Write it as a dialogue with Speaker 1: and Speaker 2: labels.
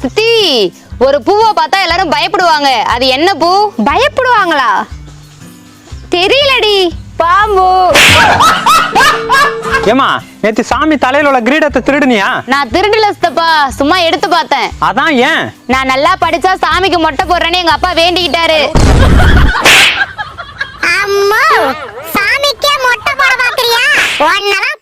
Speaker 1: சித்தி, ஒரு பூவை பார்த்தா எல்லாரும் பயப்படுவாங்க. அது என்ன பூ?
Speaker 2: பயப்படுவாங்களா? தெரியலடி.
Speaker 1: பாம்பு.
Speaker 3: ஏமா, நேத்து சாமி தலையில உள்ள கிரீடத்தை திருடுனியா?
Speaker 1: நான் திருடல சித்தப்பா, சும்மா எடுத்து பார்த்தேன்.
Speaker 3: அதான் ஏன்?
Speaker 1: நான் நல்லா படிச்சா சாமிக்கு மொட்டை போடுறேன்னு எங்க அப்பா வேண்டிக்கிட்டாரு.
Speaker 4: அம்மா, சாமிக்கே மொட்டை போட பாக்குறியா? ஒன்னலாம்